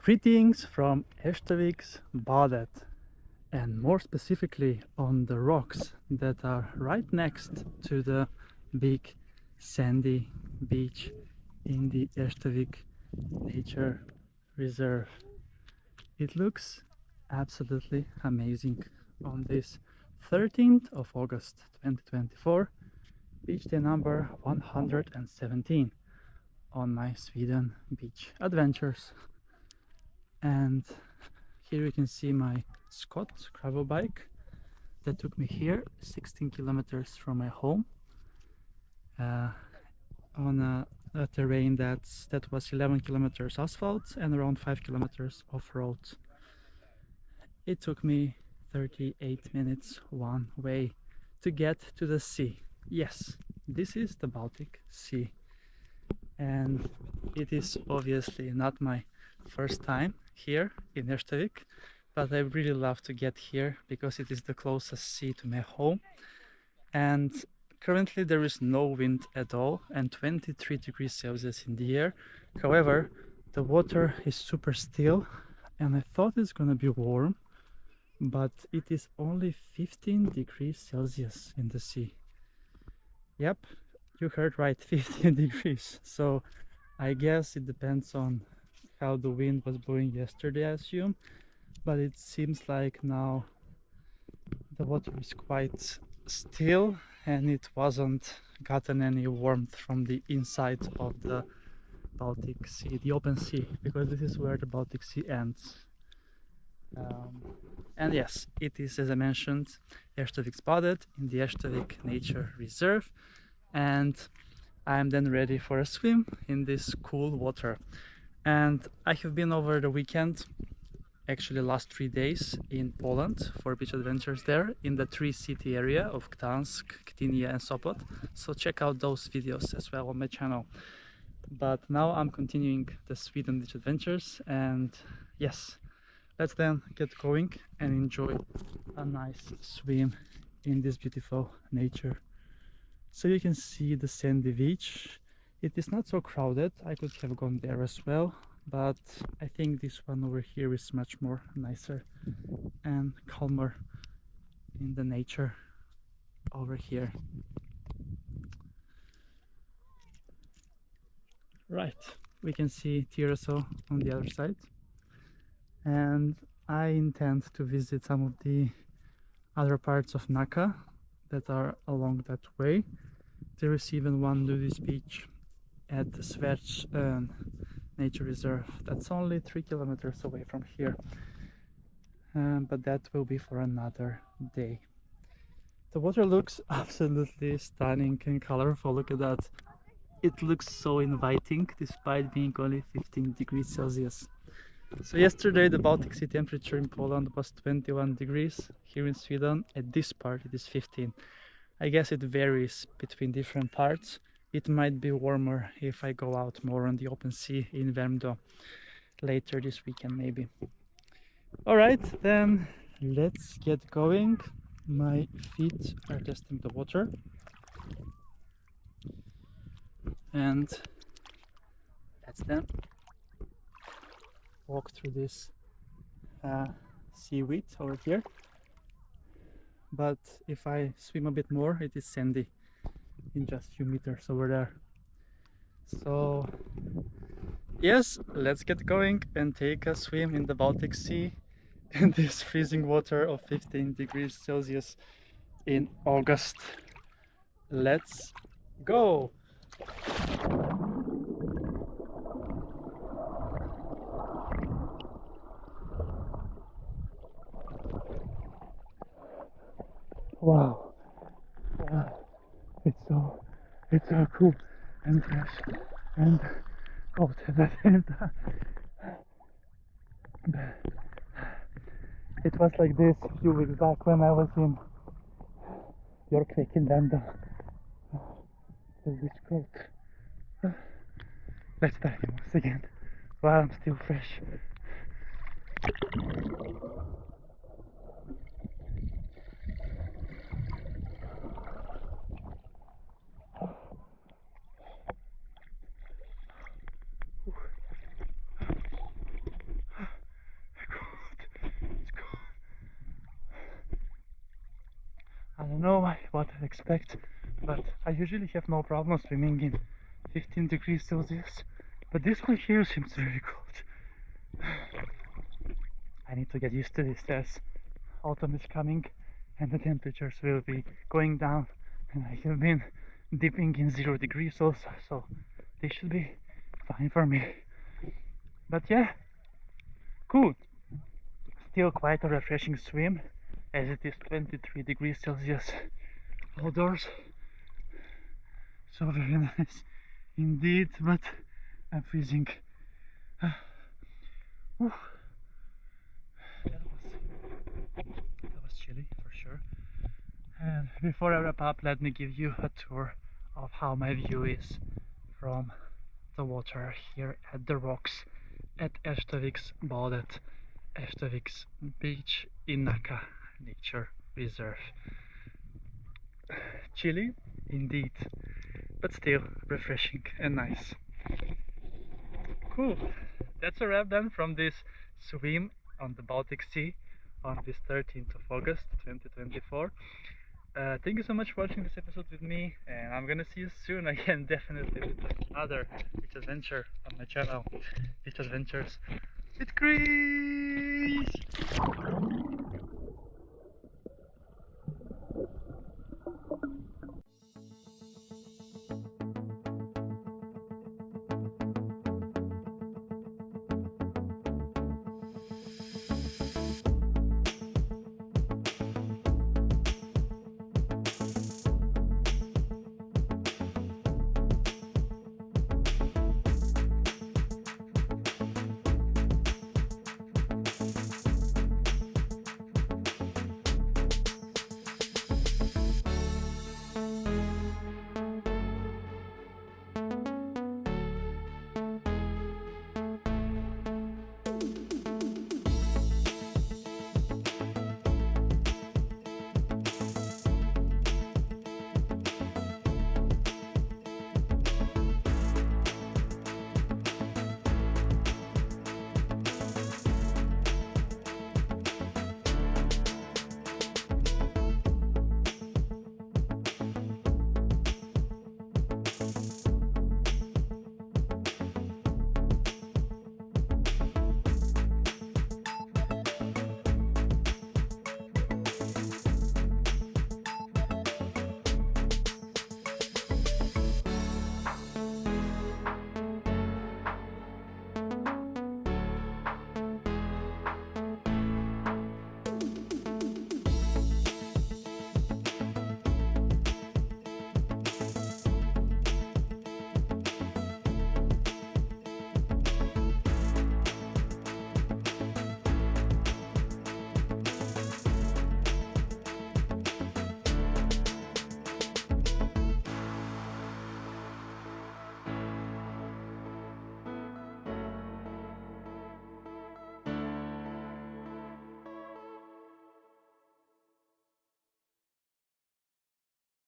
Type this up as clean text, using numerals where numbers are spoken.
Greetings from Erstaviksbadet, and more specifically on the rocks that are right next to the big sandy beach in the Erstavik Nature Reserve. It looks absolutely amazing on this 13th of August 2024, beach day number 117 on my Sweden beach adventures. And here you can see my Scott gravel bike that took me here 16 kilometers from my home on a terrain that was 11 kilometers asphalt and around 5 kilometers off-road. It took me 38 minutes one way to get to the sea. Yes, this is the Baltic Sea, and it is obviously not my first time here in Erstavik, but I really love to get here because it is the closest sea to my home, and currently there is no wind at all and 23 degrees Celsius in the air. However, the water is super still and I thought it's gonna be warm, but it is only 15 degrees Celsius in the sea. Yep, you heard right, 15 degrees. So I guess it depends on how the wind was blowing yesterday, I assume, but it seems like now the water is quite still and it wasn't gotten any warmth from the inside of the Baltic Sea, the open sea, because this is where the Baltic Sea ends. And yes, it is, as I mentioned, Erstaviksbadet in the Erstavik Nature Reserve, and I'm then ready for a swim in this cool water. And I have been over the weekend, actually last 3 days, in Poland for beach adventures there in the three city area of Gdansk, Gdynia and Sopot, so check out those videos as well on my channel. But now I'm continuing the Sweden beach adventures, and yes, let's then get going and enjoy a nice swim in this beautiful nature. So you can see the sandy beach. It is not so crowded. I could have gone there as well, but I think this one over here is much more nicer and calmer in the nature over here. Right, we can see Tyresö on the other side, and I intend to visit some of the other parts of Nacka that are along that way. There is even one nudist beach at the STHLM Nature Reserve that's only 3 kilometers away from here, but that will be for another day. The water looks absolutely stunning and colorful. Look at that. It looks so inviting despite being only 15 degrees Celsius. So yesterday the Baltic Sea temperature in Poland was 21 degrees. Here in Sweden at this part it is 15. I guess it varies between different parts. It might be warmer if I go out more on the open sea in Värmdö later this weekend maybe. Alright, then let's get going. My feet are testing the water. And let's then walk through this seaweed over here. But if I swim a bit more, it is sandy in just a few meters over there. So yes, let's get going and take a swim in the Baltic Sea in this freezing water of 15 degrees Celsius in August. Let's go! Wow, it's so cool and fresh and cold at the same time. It was like this a few weeks back when I was in Yorkvik in Värmdö. It's cold. Let's dive in once again while I'm still fresh. I don't know what to expect, but I usually have no problem swimming in 15 degrees Celsius, but this one here seems very cold. I need to get used to this as autumn is coming and the temperatures will be going down, and I have been dipping in 0 degrees also, so this should be fine for me. But yeah, cool. Still quite a refreshing swim, as it is 23 degrees Celsius outdoors. So very nice indeed, but I'm freezing. Whew. That was chilly for sure. And before I wrap up, let me give you a tour of how my view is from the water here at the rocks at Erstaviksbadet, Erstavik Beach in Nacka Nature Reserve. Chilly indeed, but still refreshing and nice. Cool. That's a wrap then from this swim on the Baltic Sea on this 13th of August 2024. Thank you so much for watching this episode with me, and I'm gonna see you soon again, definitely with another beach adventure on my channel, Beach Adventures with Chris!